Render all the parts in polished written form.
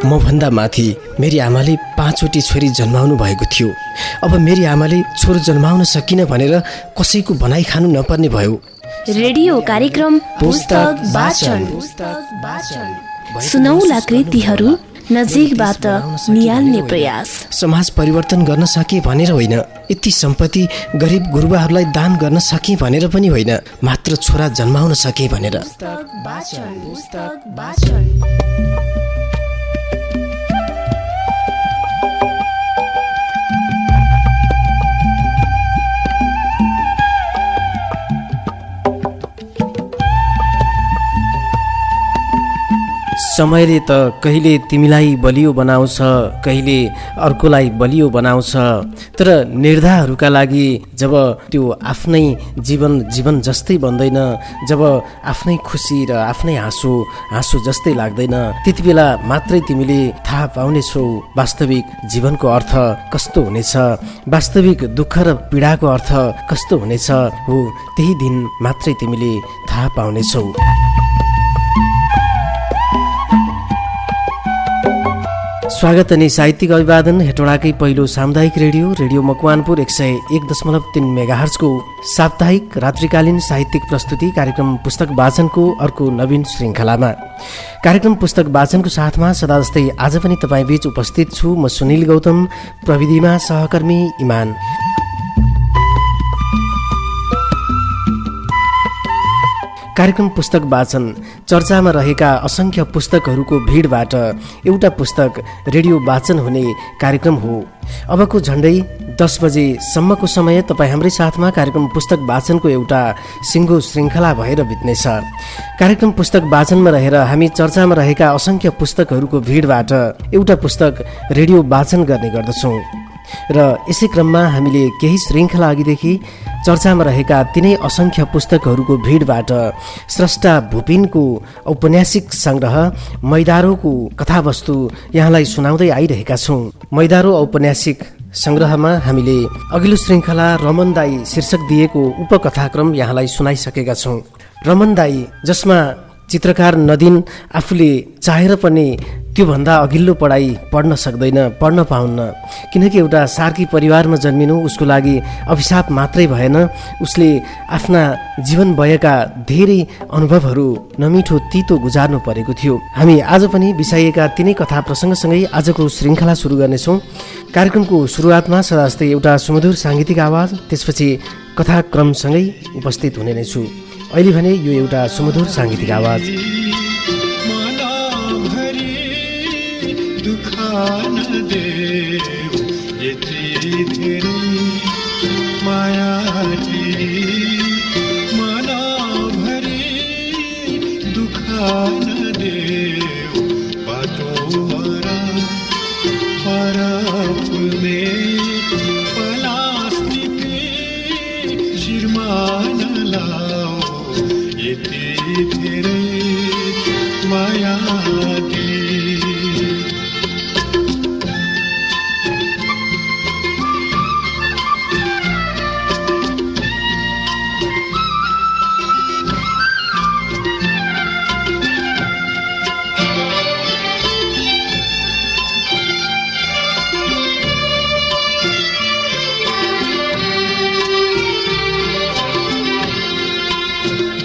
म भन्दा माथि मेरी आमाले 5 वटी छोरी जन्माउनु भएको थियो। अब मेरी आमाले छोरो जन्माउन सकिन भनेर कसैको बनाइ खानु नपर्ने भयो। रेडियो कार्यक्रम पुस्तक वाचन। सुनौला कृतिहरू नजिकबाट नियाल्ने प्रयास। समाज परिवर्तन गर्न सके भनेर होइन, यति सम्पत्ति गरिब गुरुबाहरूलाई दान गर्न सके भनेर पनि होइन, मात्र छोरा जन्माउन सके भनेर। समयले त कहिले तिमीलाई बलियो बनाउँछ, कहिले अर्कोलाई बलियो बनाउँछ, तर निर्धारहरूका लागि जब त्यो आफ्नै जीवन जस्तै बन्दैन, जब आफ्नै खुसी र आफ्नै हाँसो जस्तै लाग्दैन, त्यति बेला मात्रै तिमीले थाहा पाउनेछौ वास्तविक जीवनको अर्थ कस्तो हुनेछ, वास्तविक दुःख र पीडाको अर्थ कस्तो हुनेछ। हो, त्यही दिन मात्रै तिमीले थाहा पाउनेछौ। स्वागत अनि साहित्यिक अभिवादन हेटौडाकै पहिलो सामुदायिक रेडियो मकवानपुर 101.3 मेगाहर्जको साप्ताहिक रात्रिकालीन साहित्यिक प्रस्तुति कार्यक्रम पुस्तक वाचनको अर्को नवीन श्रृङ्खलामा। कार्यक्रम पुस्तक वाचनको साथमा सदा जस्तै आज पनि तपाईँ बीच उपस्थित छु म सुनिल गौतम, प्रविधिमा सहकर्मी इमान। कार्यक्रम पुस्तक वाचन चर्चामा रहेका असंख्य पुस्तकहरूको भिडबाट एउटा पुस्तक रेडियो वाचन हुने कार्यक्रम हो। अबको झन्डै 10 बजेसम्मको समय तपाईँ हाम्रै साथमा कार्यक्रम पुस्तक वाचनको एउटा सिङ्गो श्रृङ्खला भएर बित्नेछ। कार्यक्रम पुस्तक वाचनमा रहेर हामी चर्चामा रहेका असंख्य पुस्तकहरूको भिडबाट एउटा पुस्तक रेडियो वाचन गर्ने गर्दछौँ र यसै क्रममा हामीले केही श्रृङ्खला अघिदेखि चर्चामा रहेका तिनै असंख्य पुस्तकहरूको भिडबाट स्रष्टा भुपिनको औपन्यासिक सङ्ग्रह मैदारोको कथावस्तु यहाँलाई सुनाउँदै आइरहेका छौँ। मैदारो औपन्यासिक सङ्ग्रहमा हामीले अघिल्लो श्रृङ्खला रमन दाई शीर्षक दिएको उपकथाक्रम यहाँलाई सुनाइसकेका छौँ। रमन दाई जसमा चित्रकार नदीन आफूले चाहेर पनि त्योभन्दा अघिल्लो पढाइ पढ्न सक्दैन, पढ्न पाउन्न, किनकि एउटा सार्की परिवारमा जन्मिनु उसको लागि अभिशाप मात्रै भएन, उसले आफ्ना जीवन भएका धेरै अनुभवहरू नमिठो तितो गुजार्नु परेको थियो। हामी आज पनि बिसाइएका तिनै कथा प्रसङ्गसँगै आजको श्रृङ्खला सुरु गर्नेछौँ। कार्यक्रमको सुरुवातमा सदा जस्तै एउटा सुमधुर साङ्गीतिक आवाज, त्यसपछि कथाक्रमसँगै उपस्थित हुने नै छु। अहिले भने यो एउटा सुमधुर साङ्गीतिक आवाज।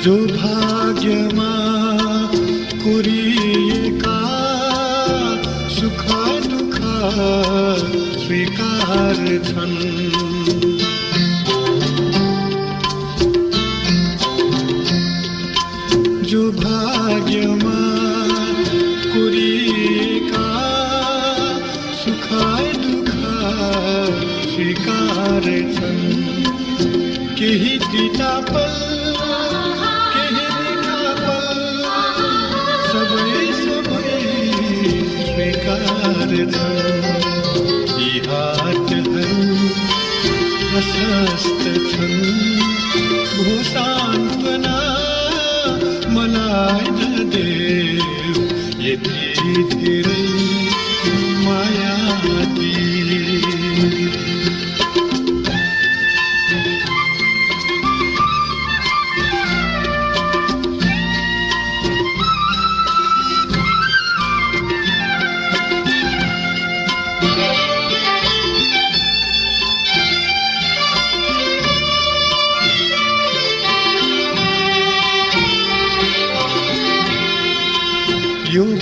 जो भाग्यमा कोरिएका सुख दुःख स्वीकार छन्, जो भाग्यमा कोरिएका सुख दुःख स्वीकार छन्, केही तिता पल यी हातहरू प्रशस्त छन्, हो सान्त्वना मलाई नदेऊ, यति धेरै माया दिए।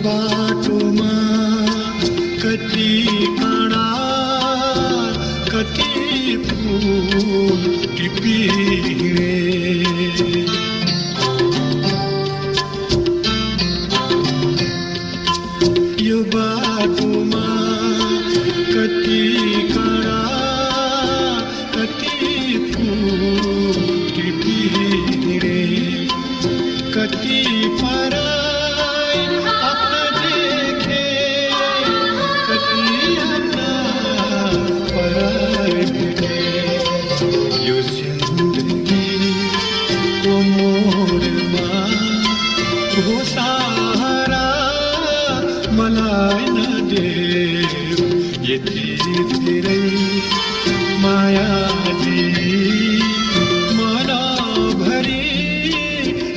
बाटोमा कति काँडा कति फूल टिपिरे यो बाटोमा कति काँडा कति फूल टिपिरे कति पराई आफ्ना देखे कति आफ्ना पराई देखे यो जिन्दगीको मोडमा हो सहारा मलाई नदेऊ यति धेरै माया दिई मनभरि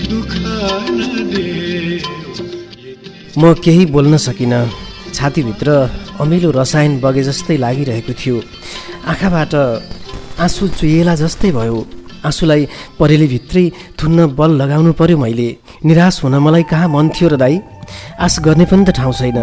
दुःख नदेऊ म केही बोल्न सकिनँ। छातीभित्र अमिलो रसायन बगे जस्तै लागिरहेको थियो। आँखाबाट आँसु चुहिएला जस्तै भयो। आँसुलाई परेली भित्रै थुन्न बल लगाउनु पर्यो मैले। निराश हुन मलाई कहाँ मन थियो र दाई? आश गर्ने पनि त ठाउँ छैन।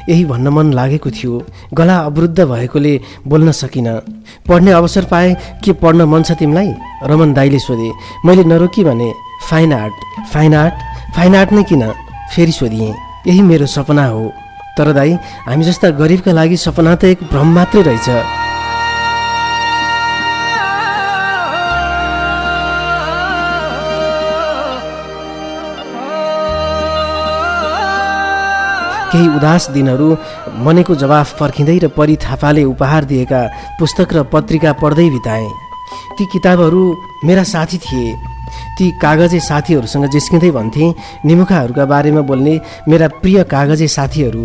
यही भन्न मन लागेको थियो। गला अवरुद्ध भएकोले बोल्न सकिनँ। पढ्ने अवसर पाए के पढ्न मन छ तिमीलाई? रमन दाईले सोधे। मैले नरोकी भने fine art. Fine art? Fine art नै किन? फेरि सोधिएँ। यही मेरो सपना हो। तर दाई, हामी जस्ता गरिबका लागि सपना त एक भ्रम मात्रै रहेछ। केही उदास दिनहरू मनेको जवाफ पर्खिँदै र परी थापाले उपहार दिएका पुस्तक र पत्रिका पढ्दै बिताएँ। ती किताबहरू मेरा साथी थिए। ती कागजे साथीहरूसँग जिस्किँदै भन्थे, निमुखाहरूका बारेमा बोल्ने मेरा प्रिय कागजे साथीहरू।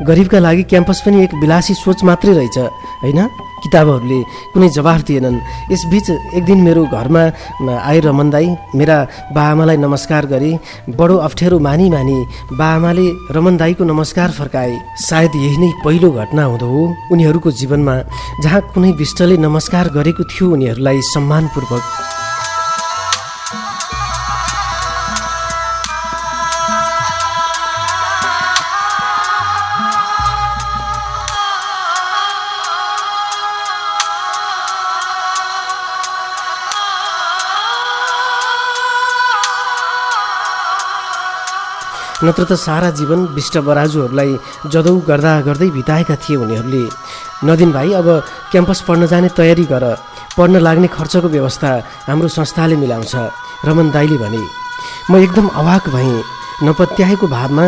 गरिबका लागि क्याम्पस पनि एक विलासी सोच मात्रै रहेछ, होइन? किताबहरूले कुनै जवाफ दिएनन्। यसबीच एक दिन मेरो घरमा आए रमन दाई। मेरा बाआमालाई नमस्कार गरे। बडो अप्ठ्यारो मानी बाआमाले रमन दाईको नमस्कार फर्काए। सायद यही नै पहिलो घटना हुँदो हो उनीहरूको जीवनमा जहाँ कुनै विष्टले नमस्कार गरेको थियो उनीहरूलाई सम्मानपूर्वक। नत्र त सारा जीवन विष्ट बराजुहरूलाई जदौ गर्दै बिताएका थिए उनीहरूले। नदिन भाइ, अब क्याम्पस पढ्न जाने तयारी गर। पढ्न लाग्ने खर्चको व्यवस्था हाम्रो संस्थाले मिलाउँछ, रमन दाईले भने। म एकदम अवाक भएँ। नपत्याएको भावमा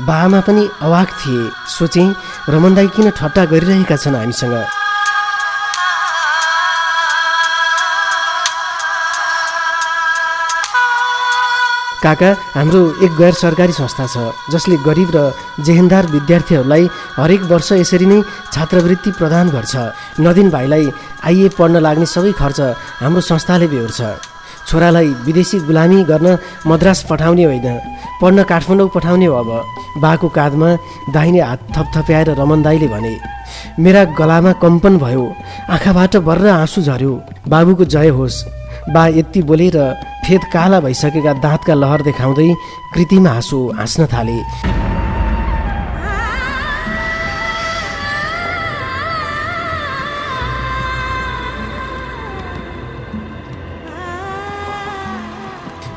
बाआमा पनि अवाक थिए। सोचेँ, रमन दाई किन ठट्टा गरिरहेका छन् हामीसँग? काका, हाम्रो एक गैर सरकारी संस्था छ जसले गरिब र जेहेन्दार विद्यार्थीहरूलाई हरेक वर्ष यसरी नै छात्रवृत्ति प्रदान गर्छ। नदिन भाइलाई आइए पढ्न लाग्ने सबै खर्च हाम्रो संस्थाले बेहोर्छ। छोरालाई विदेशी गुलामी गर्न मद्रास पठाउने होइन, पढ्न काठमाडौँ पठाउने हो। अब बाको काँधमा दाहिने हात थपथप्याएर रमन दाईले भने। मेरा गलामा कम्पन भयो, आँखाबाट बर्र आँसु झर्यो। बाबुको जय होस्। बा यति बोलेर फेद काला भइसकेका दाँतका लहर देखाउँदै कृतिमा हाँस्न थाले।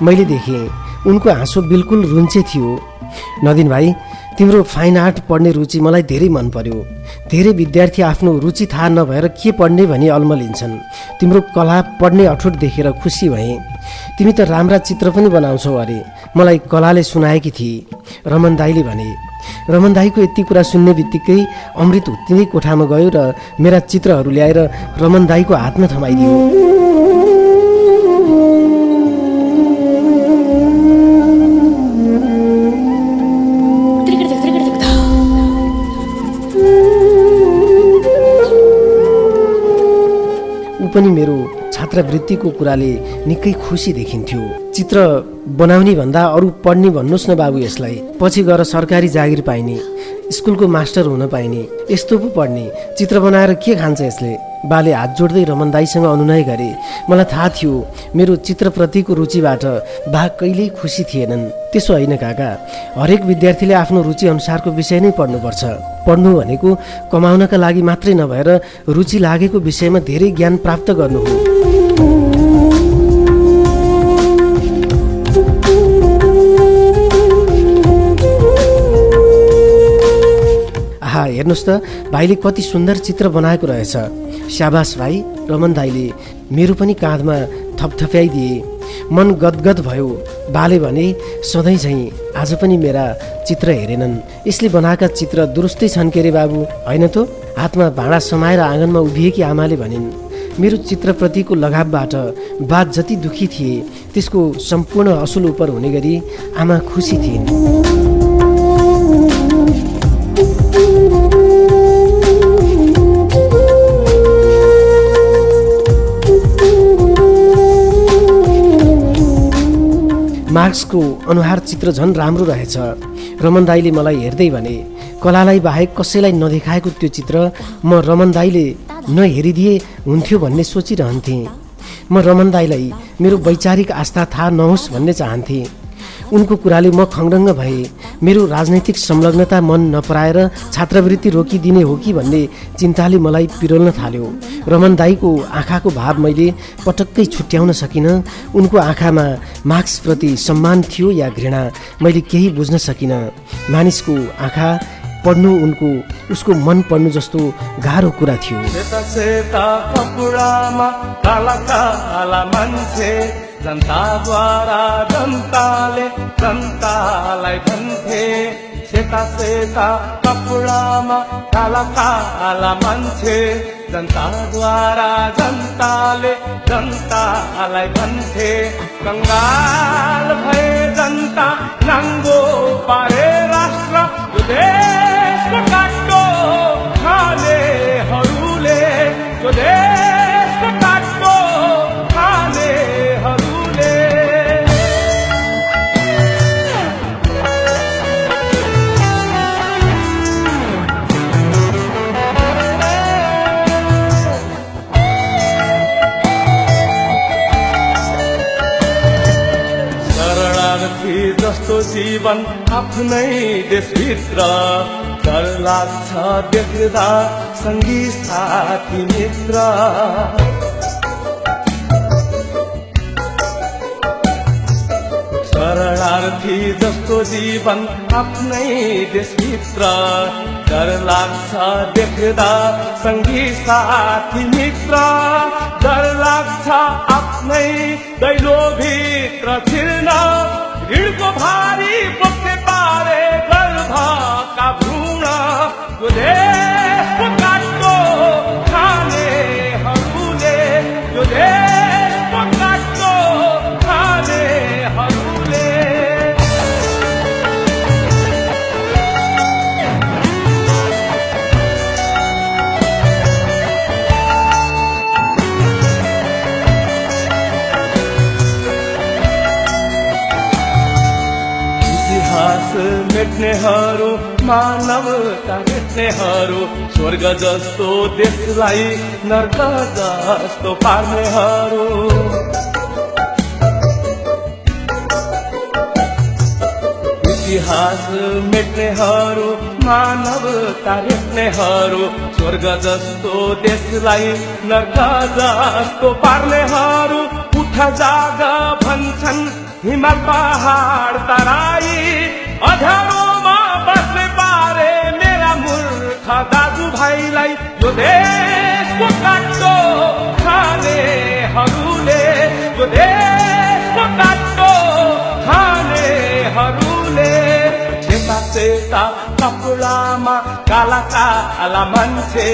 मैले देखेँ उनको हाँसो बिल्कुल रुन्चे थियो। नदिन भाइ, तिम्रो फाइन आर्ट पढ्ने रुचि मलाई धेरै मन पर्यो। धेरै विद्यार्थी आफ्नो रुचि थाहा नभएर के पढ्ने भनी अल्मलिन्छन्। तिम्रो कला पढ्ने अठोट देखेर खुसी भएँ। तिमी त राम्रा चित्र पनि बनाउँछौ अरे, मलाई कलाले सुनाएकी थिए, रमन दाईले भने। रमन दाईको यति कुरा सुन्ने बित्तिकै अमृत उत्तिँदै कोठामा गयो र मेरा चित्रहरू ल्याएर रमन दाईको हातमा थमाइदियो। पनि मेरो छात्रवृत्तिको कुराले निकै खुसी देखिन्थ्यो। चित्र बनाउने भन्दा अरू पढ्ने भन्नुहोस् न बाबु यसलाई, पछि गएर सरकारी जागिर पाइने, स्कुलको मास्टर हुन पाइने, यस्तो पो पढ्ने, चित्र बनाएर के खान्छ यसले। बाले हात जोड्दै रमन दाईसँग अनुनय गरे। मलाई थाहा थियो मेरो चित्रप्रतिको रुचिबाट बा कहिल्यै खुसी थिएनन्। त्यसो होइन काका, हरेक विद्यार्थीले आफ्नो रुचि अनुसारको विषय नै पढ्नुपर्छ। पढ्नु भनेको कमाउनका लागि मात्रै नभएर रुचि लागेको विषयमा धेरै ज्ञान प्राप्त गर्नु हो। आहा, हेर्नुहोस् त भाइले कति सुन्दर चित्र बनाएको रहेछ। स्याबास भाइ, रमन दाईले मेरो पनि काँधमा थपथप्याइदिए। मन गदगद भयो। बाले भने सधैँ झैँ आज पनि मेरा चित्र हेरेनन्, यसले बनाएका चित्र दुरुस्तै छन् के रे बाबु, होइन त? हातमा भाँडा समाएर आँगनमा उभिएकी आमाले भनिन्। मेरो चित्रप्रतिको लगावबाट बा जति दुखी थिए त्यसको सम्पूर्ण असुल उपर हुने गरी आमा खुसी थिइन्। मार्क्सको अनुहार चित्र झन् राम्रो रहेछ। रमन दाईले मलाई हेर्दै भने, कलालाई बाहेक कसैलाई नदेखाएको त्यो चित्र म रमन दाईले नहेरिदिए हुन्थ्यो भन्ने सोचिरहन्थेँ। म रमन दाईलाई मेरो वैचारिक आस्था थाहा नहोस् भन्ने चाहन्थेँ। उनको कुराले म खङ्डङ्ग भए। मेरो राजनैतिक संलग्नता मन नपराएर छात्रवृत्ति रोकिदिने हो कि भन्ने चिन्ताले मलाई पिरोल्न थाल्यो। रमन दाईको आँखाको भाव मैले पटक्कै छुट्याउन सकिनँ। उनको आँखामा मार्क्सप्रति सम्मान थियो या घृणा, मैले केही बुझ्न सकिनँ। मानिसको आँखा पढ्नु उसको मन पढ्नु जस्तो गाह्रो कुरा थियो। जनताद्वारा जनताले जनतालाई भन्थे, सेता सेता कपडामा काला काला मान्छे, जनताद्वारा जनताले जनतालाई भन्थे। कंगाल भए जनता नाङ्गो पारे राष्ट्र, यो देशको काट्टो खानेहरूले, यो देशको काट्टो खानेहरूले। शरणार्थी जस्तो जीवन आफ्नै देशभित्र, डर लाग्छ देख्दा सङ्गी साथी मित्र। शरणार्थी जस्तो जीवन आफ्नै देशभित्र, डर लाग्छ देख्दा सङ्गी साथी मित्र। डर लाग्छ आफ्नै दैलोभित्र छिर्न, ऋणको भारी बोक्ने पारे गर्भका भ्रूण। यो देशको काट्टो खानेहरूले, यो देशको काट्टो खानेहरूले। इतिहास मेट्नेहरू, मानवता मेट्नेहरू, स्वर्ग जस्तो देशलाई नर्क जस्तो पार्नेहरू। इतिहास मेट्नेहरू, मानवता मेट्नेहरू, स्वर्ग जस्तो देशलाई नर्क जस्तो पार्नेहरू। उठ जाग भन्छन् हिमाल पहाड तराई, अँध्यारोमा बस्ने पारे मेरा मूर्ख दाजुभाइलाई। यो देशको काट्टो खानेहरूले, यो देशको काट्टो खानेहरूले। सेता सेता कपडामा काला काला मान्छे,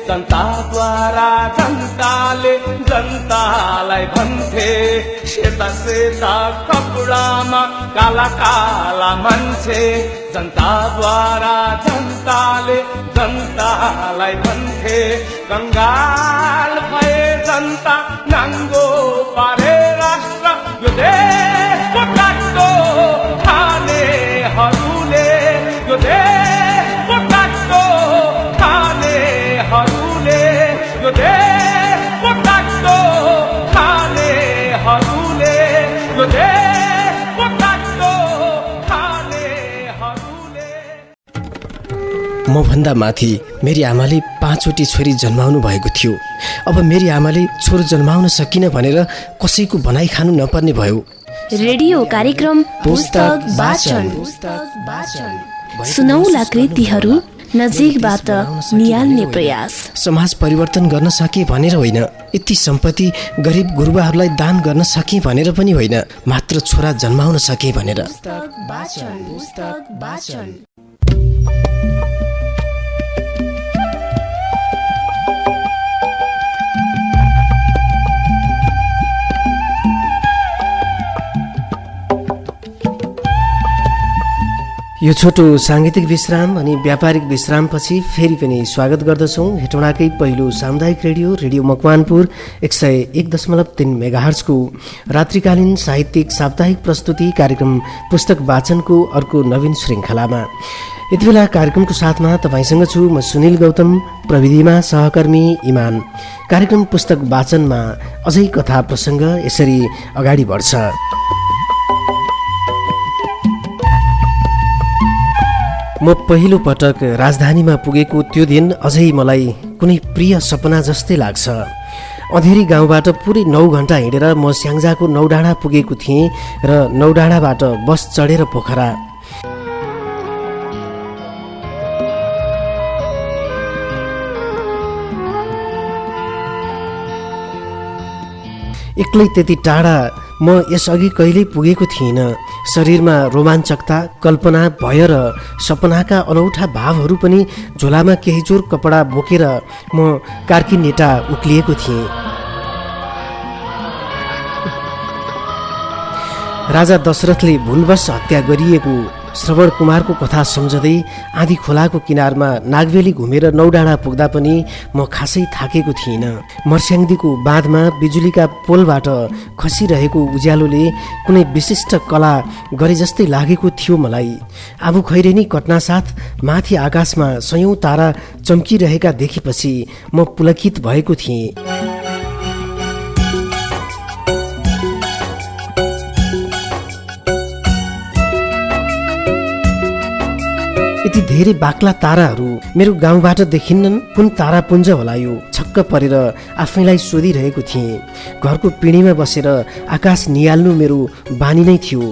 जनताद्वारा जनताले जनतालाई भन्थे। सेता सेता कपडामा काला काला मान्छे, जनताद्वारा जनताले जनतालाई भन्थे। कंगाल भए जनता नाङ्गो पारे राष्ट्र यो देशको काट्टो खानेहरूले यो देशको काट्टो खानेहरूले यो देशको काट्टो खानेहरूले यो देशको काट्टो खानेहरूले। मभन्दा माथि मेरी आमाले 5वटी छोरी जन्माउनु भएको थियो। अब मेरी आमाले छोरो जन्माउन सकिन भनेर कसैको बनाइ खानु नपर्ने भयो। रेडियो कार्यक्रम पुस्तक वाचन सुनौला कृतिहरू नजिकबाट नियाल्ने प्रयास। समाज परिवर्तन गर्न सके भनेर होइन, यति सम्पत्ति गरिब गुरुबाहरूलाई दान गर्न सके भनेर पनि होइन, मात्र छोरा जन्माउन सके भनेर। यो छोटो साङ्गीतिक विश्राम अनि व्यापारिक विश्रामपछि फेरि पनि स्वागत गर्दछौँ हेटौँडाकै पहिलो सामुदायिक रेडियो मकवानपुर 101.3 मेगाहर्जको रात्रिकालीन साहित्यिक साप्ताहिक प्रस्तुति कार्यक्रम पुस्तक वाचनको अर्को नवीन श्रृङ्खलामा। यति बेला कार्यक्रमको साथमा तपाईँसँग छु म सुनिल गौतम, प्रविधिमा सहकर्मी इमान। कार्यक्रम पुस्तक वाचनमा अझै कथा प्रसङ्ग यसरी अगाडि बढ्छ। म पहिलो पटक राजधानीमा पुगेको त्यो दिन अझै मलाई कुनै प्रिय सपना जस्तै लाग्छ। अँधेरी गाउँबाट पुरै 9 घण्टा हिँडेर म स्याङ्जाको नौडाँडा पुगेको थिएँ र नौडाँडाबाट बस चढेर पोखरा। एक्लै त्यति टाढा म यसअघि कहिल्यै पुगेको थिइनँ। शरीरमा रोमाञ्चकता, कल्पना, भय र सपनाका अनौठा भावहरू पनि झोलामा केही जोर कपडा बोकेर म कार्कीनेटा उक्लिएको थिएँ। राजा दशरथले भुलवश हत्या गरिएको श्रवण कुमारको कथा सम्झँदै आँधी खोलाको किनारमा नागवेली घुमेर नौडाँडा पुग्दा पनि म खासै थाकेको थिइनँ। मर्स्याङ्दीको बाँधमा बिजुलीका पोलबाट खसिरहेको उज्यालोले कुनै विशिष्ट कला गरे जस्तै लागेको थियो मलाई। आबु खैरेनी कट्नासाथ माथि आकाशमा सयौं तारा चम्किरहेका देखेपछि म पुलकित भएको थिएँ। यति धेरै बाक्ला ताराहरू मेरो गाउँबाट देखिन्नन्, कुन तारापुञ्ज होला यो? छक्क परेर आफैलाई सोधिरहेको थिएँ। घरको पिँढीमा बसेर आकाश निहाल्नु मेरो बानी नै थियो।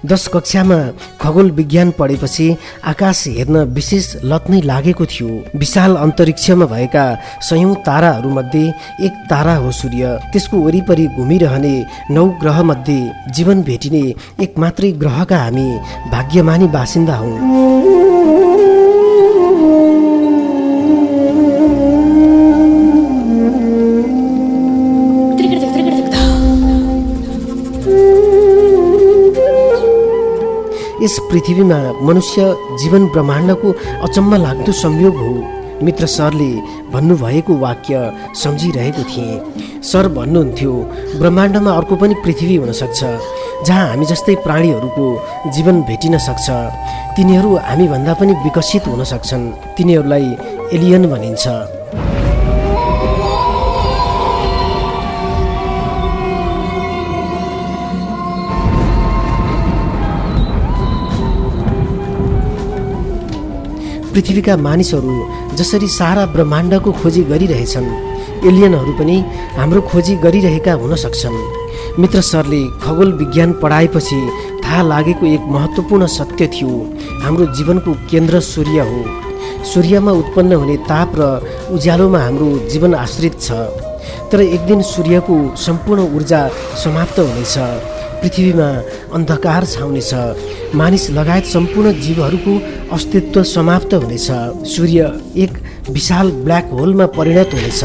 10 कक्षामा खगोल विज्ञान पढेपछि आकाश हेर्न विशेष लत नै लागेको थियो। विशाल अन्तरिक्षमा भएका सयौं ताराहरूमध्ये एक तारा हो सूर्य। त्यसको वरिपरि घुमिरहने 9 ग्रहमध्ये जीवन भेटिने एक मात्रै ग्रहका हामी भाग्यमानी बासिन्दा हौँ। यस पृथ्वीमा मनुष्य जीवन ब्रह्माण्डको अचम्म लाग्दो संयोग हो। मित्र सरले भन्नुभएको वाक्य सम्झिरहेको थिएँ। सर भन्नुहुन्थ्यो, ब्रह्माण्डमा अर्को पनि पृथ्वी हुन सक्छ जहाँ हामी जस्तै प्राणीहरूको जीवन भेटिन सक्छ। तिनीहरू हामीभन्दा पनि विकसित हुन सक्छन्। तिनीहरूलाई एलियन भनिन्छ। पृथ्वीका मानिसहरू जसरी सारा ब्रह्माण्डको खोजी गरिरहेछन्, एलियनहरू पनि हाम्रो खोजी गरिरहेका हुन सक्छन्। मित्र सरले खगोल विज्ञान पढाएपछि थाहा लागेको एक महत्त्वपूर्ण सत्य थियो। हाम्रो जीवनको केन्द्र सूर्य हो। सूर्यमा उत्पन्न हुने ताप र उज्यालोमा हाम्रो जीवन आश्रित छ। तर एक दिन सूर्यको सम्पूर्ण ऊर्जा समाप्त हुनेछ। पृथ्वीमा अन्धकार छाउनेछ। मानिस लगायत सम्पूर्ण जीवहरूको अस्तित्व समाप्त हुनेछ। सूर्य एक विशाल ब्ल्याक होलमा परिणत हुनेछ।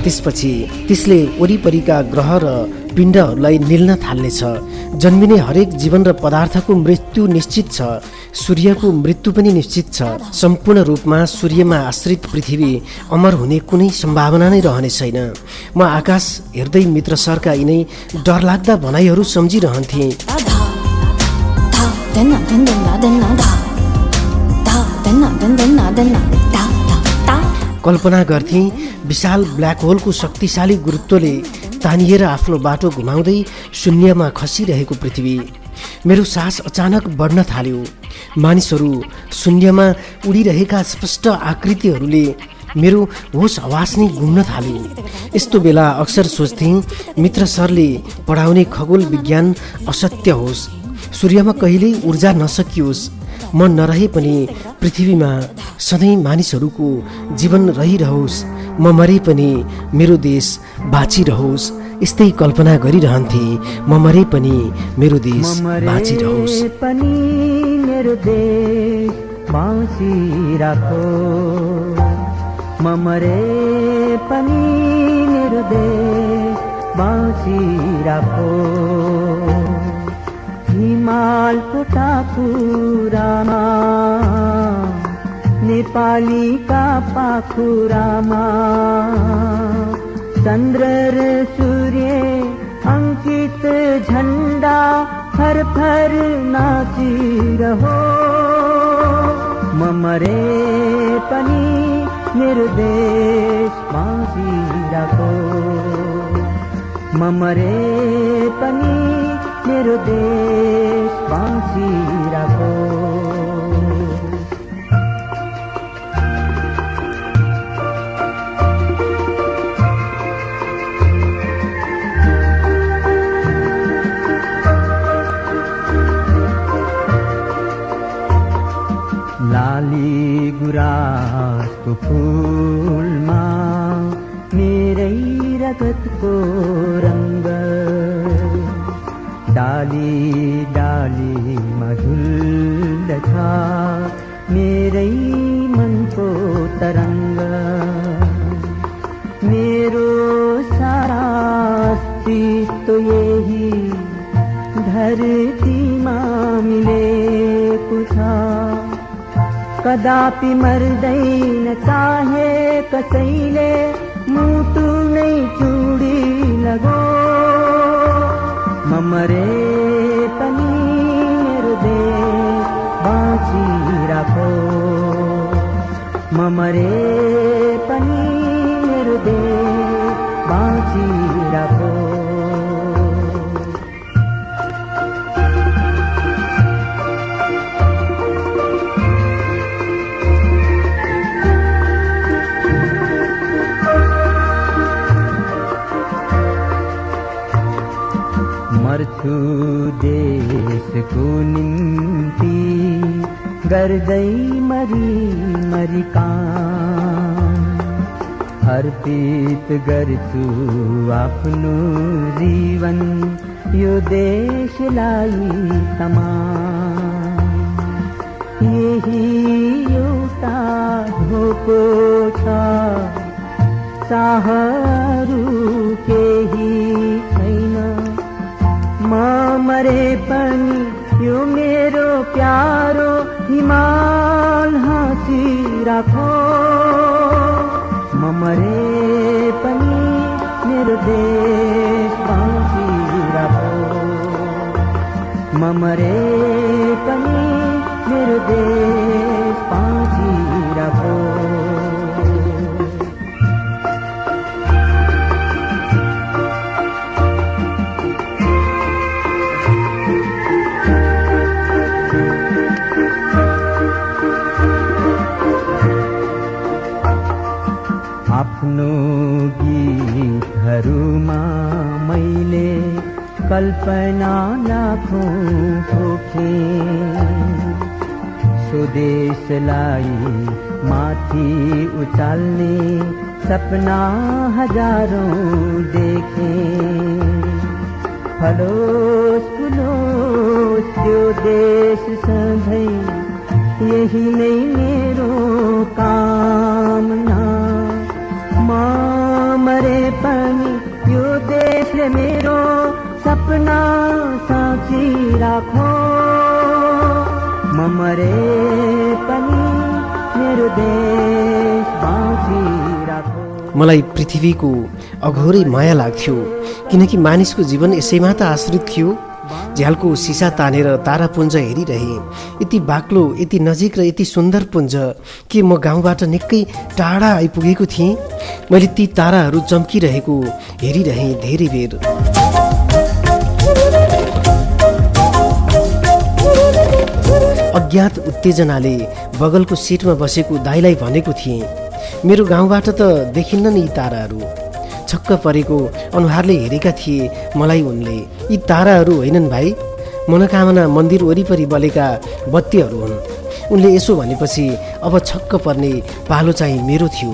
त्यसपछि त्यसले वरिपरिका ग्रह र पिण्डहरूलाई निल्न थाल्नेछ। जन्मिने हरेक जीवन र पदार्थको मृत्यु निश्चित छ। सूर्यको मृत्यु पनि निश्चित छ। सम्पूर्ण रूपमा सूर्यमा आश्रित पृथ्वी अमर हुने कुनै सम्भावना नै रहने छैन। म आकाश हेर्दै मित्र सरका यिनै डरलाग्दा भनाइहरू सम्झिरहन्थेँ। कल्पना गर्थेँ विशाल ब्ल्याक होलको शक्तिशाली गुरुत्वले तानिएर आफ्नो बाटो घुमाउँदै शून्यमा खसिरहेको पृथ्वी। मेरो सास अचानक बढ्न थाल्यो। मानिसहरू शून्यमा उडिरहेका स्पष्ट आकृतिहरूले मेरो होस हवास नै घुम्न थाल्यो। यस्तो बेला अक्सर सोच्थेँ मित्र सरले पढाउने खगोल विज्ञान असत्य होस्, सूर्यमा कहिल्यै ऊर्जा नसकियोस्, म नरहे पनि पृथ्वीमा सधैँ मानिसहरूको जीवन रहिरहोस्, म मरे पनि मेरो देश बाँचिरहोस्। यस्तै कल्पना गरिरहन्थे। म मरे पनि मेरो देश बाँचिरहोस्। मेरो देश बाँचिराखो, म मरे पनि मेरो देश बाँचिराखो। हिमालको टाकुरामा नेपालीका पाखुरामा चन्द्र र सूर्य अंकित झण्डा फरफर नाचिरहो। म मरे पनि मेरो देश बाँचिराखो, म मरे पनि मेरो देश बाँचिराखो। लाली गुराँसको फूलमा मेरै रगतको रङ्ग, डाली डालीमा झुल्दछ मेरै मनको तरङ्ग। मेरो सारा अस्तित्व यही धरतीमा मिलेको छ। कदापि मर्दैन चाहे कसैले मुटु नै चुडी लगो। म मरे पनि मेरो देश बाँचिराखो, म मरे पनि मेरो देश बाँचिराखो। मर्छु देशको निम्ति गर्दै मरी मरी काम, अर्पित गर्छु आफ्नो जीवन यो देशलाई तमाम। यही एउटा धोको छ, चाहहरू केही छैन। म मरे पनि यो मेरो प्यारो हिमाल हाँसिराखो। म मरे पनि मेरो देश बाँचिराखो, म मरे पनि मेरो देश बाँचिराखो। आफ्नो गीतहरूमा मैले कल्पना लाखौं पोखेँ। स्वदेशलाई माथि उचाल्ने सपना हजारौं देखेँ। फलोस् फुलोस् त्यो देश सधैँ, यही नै मेरो कामना। म मरे पनि यो देशले मेरो सपना साँची राखो म मरे पनि मेरो देश बाँची राखो। मलाई पृथ्वीको अघोरै माया लाग्थ्यो किनकि मानिसको जीवन यसैमा त आश्रित थियो। झ्यालको सिसा तानेर तारापुञ्ज हेरिरहे, यति बाक्लो, यति नजिक र यति सुन्दर पुञ्ज के म गाउँबाट निकै टाढा आइपुगेको थिएँ। मैले ती ताराहरू चम्किरहेको हेरिरहेँ धेरै बेर। अज्ञात उत्तेजनाले बगलको सिटमा बसेको दाइलाई भनेको थिएँ, मेरो गाउँबाट त देखिन्न नि यी ताराहरू। छक्क परेको अनुहारले हेरेका थिए मलाई उनले। यी ताराहरू होइनन् भाइ, मनोकामना मन्दिर वरिपरि बलेका बत्तीहरू हुन्। उनले यसो भनेपछि अब छक्क पर्ने पालो चाहिँ मेरो थियो।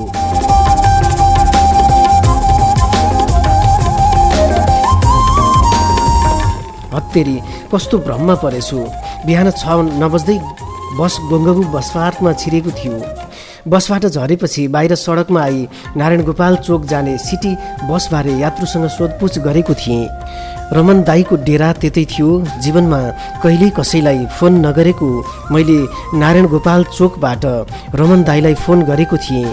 हत्तेरी कस्तो भ्रममा परेछु। बिहान 6 नबज्दै बस गोङ्गबु बसपार्कमा छिरेको थियो। बसबाट झरेपछि बाहिर सडकमा आई नारायण गोपाल चोक जाने सिटी बसबारे यात्रुसँग सोधपुछ गरेको थिएँ। रमन दाईको डेरा त्यतै थियो। जीवनमा कहिल्यै कसैलाई फोन नगरेको मैले नारायण गोपाल चोकबाट रमन दाईलाई फोन गरेको थिएँ।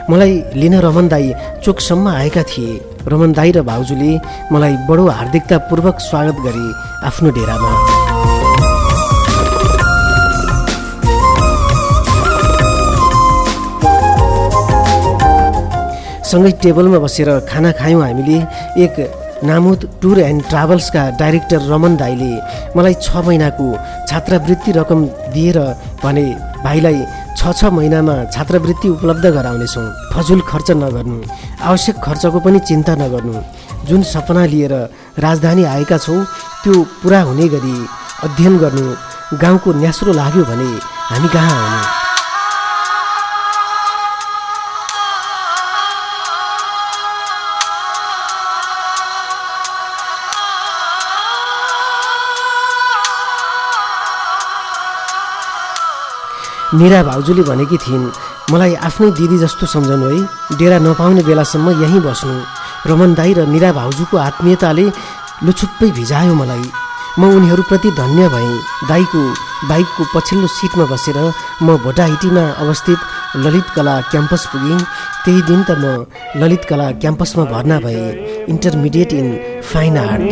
मलाई लिन रमन दाई चोकसम्म आएका थिए। रमन दाई र भाउजूले मलाई बडो हार्दिकतापूर्वक स्वागत गरे आफ्नो डेरामा। सँगै टेबलमा बसेर खाना खायौँ हामीले। एक नामुद टुर एन्ड ट्राभल्सका डाइरेक्टर रमन दाईले मलाई 6 महिनाको छात्रवृत्ति रकम दिएर भने, भाइलाई 6 महिनामा छात्रवृत्ति उपलब्ध गराउनेछौँ। फजुल खर्च नगर्नु, आवश्यक खर्चको पनि चिन्ता नगर्नु। जुन सपना लिएर राजधानी आएका छौँ त्यो पुरा हुने गरी अध्ययन गर्नु। गाउँको न्यास्रो लाग्यो भने हामी कहाँ आउनु। मीरा भाउजूले भनेकी थिइन्, मलाई आफ्नै दिदी जस्तो सम्झनु है, डेरा नपाउने बेलासम्म यहीँ बस्नु। रमन दाई र मीरा भाउजूको आत्मीयताले लुछुप्पै भिजायो मलाई। म उनीहरूप्रति धन्य भएँ। दाईको बाइकको पछिल्लो सिटमा बसेर म भोटाहिटीमा अवस्थित ललित कला क्याम्पस पुगेँ। त्यही दिन त म ललित कला क्याम्पसमा भर्ना भएँ, इन्टरमिडिएट इन फाइन आर्ट।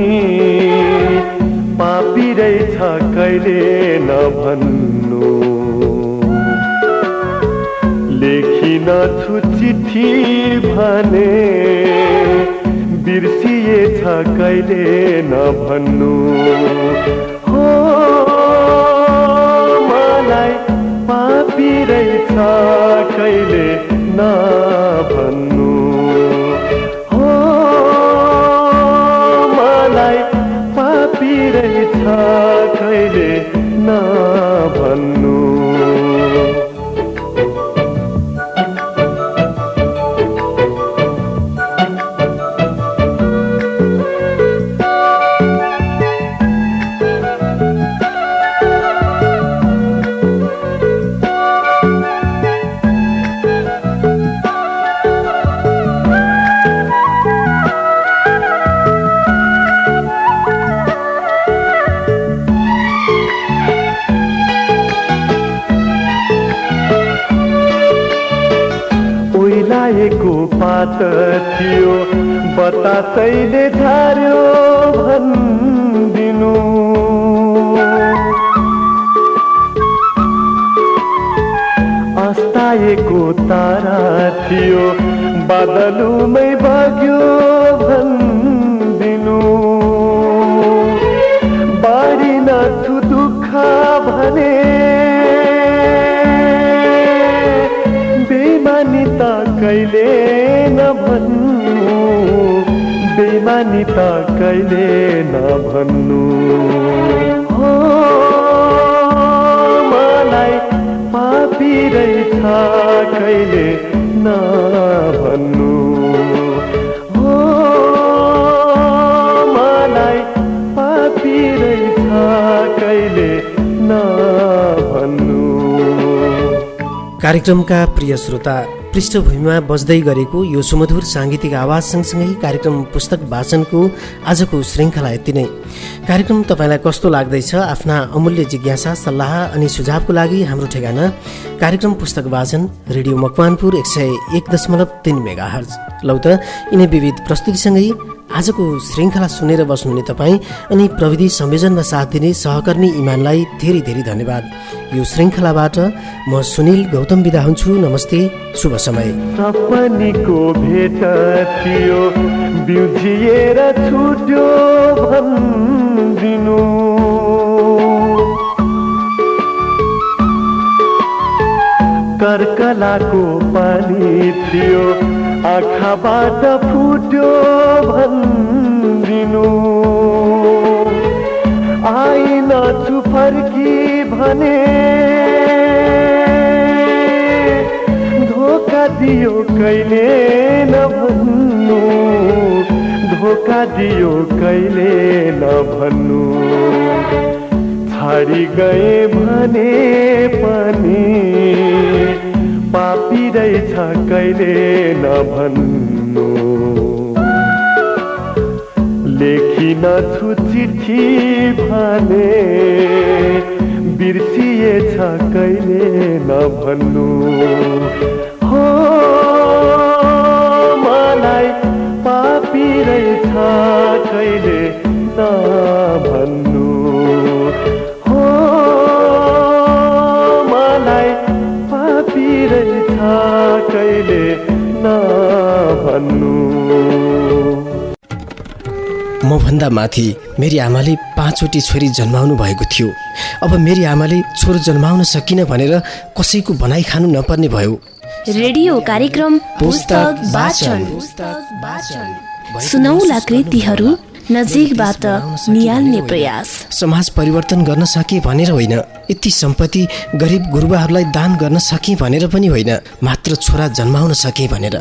पापी रहेछ कहिले नभन्नु, लेखिन छु चिठी भने बिर्सिएछ कहिले नभन्नु। हो मलाई पापी रहेछ कहिले नभन्नु। हो मलाई पापी रहेछ कहिले नभन्नु। पात थियो बतासैले झार्यो भन्दिनु। अस्ताएको तारा थियो बादलुमै बग्यो भन्दिनु। बारिन छु दुःख भने बेमानी त कहिले नभन्नु। बेमानी त कहिले नभन्नु। हो मलाई पापी रहेछ कहिले नभन्नु। हो मलाई पापी रहेछ कहिले नभन्नु। कार्यक्रमका प्रिय श्रोता, पृष्ठभूमिमा बज्दै गरेको यो सुमधुर साङ्गीतिक आवाज सँगसँगै कार्यक्रम पुस्तक वाचनको आजको श्रृङ्खला यति नै। कार्यक्रम तपाईँलाई कस्तो लाग्दैछ? आफ्ना अमूल्य जिज्ञासा, सल्लाह अनि सुझावको लागि हाम्रो ठेगाना कार्यक्रम पुस्तक वाचन, रेडियो मकवानपुर 101.3 मेगाहर्ज। लौ त यिनै विविध प्रस्तुतिसँगै आजको श्रृङ्खला सुनेर बस्नुहुने तपाईँ अनि प्रविधि संयोजनमा साथ दिने सहकर्मी इमानलाई धेरै धेरै धन्यवाद। यो श्रृङ्खलाबाट म सुनिल गौतम बिदा हुन्छु। नमस्ते, शुभ समय। सपनीको भेट थियो बिउजिएर छुट्यो भन्दिनु, कर्कलाको पानी थियो आँखाबाट फुट्यो भन्दिनु, आइन छु फर्की भने धोका दियो कहिले नभन्नु, धोका दियो कहिले नभन्नु, छाडी गए भने पनि पापी रहेछ कहिले नभन्नु, लेखिन छु चिठी भने बिर्सिएछ कहिले नभन्नु, हो मलाई पापी रहेछ कहिले नभन्नु, हो मलाई पापी रहेछ कहिले नभन्नु। म भन्दा माथि मेरी आमाले 5वटी छोरी जन्माउनु भएको थियो। अब मेरी आमाले छोरो जन्माउन सकिन भनेर कसैको भनाइ खानु नपर्ने भयो। रेडियो कार्यक्रम पुस्तक वाचन, सुनौला कृतिहरू नजिकबाट नियाल्ने प्रयास। समाज परिवर्तन गर्न सके भनेर होइन, यति सम्पत्ति गरिब गुरुबाहरूलाई दान गर्न सके भनेर पनि होइन, मात्र छोरा जन्माउन सके भनेर।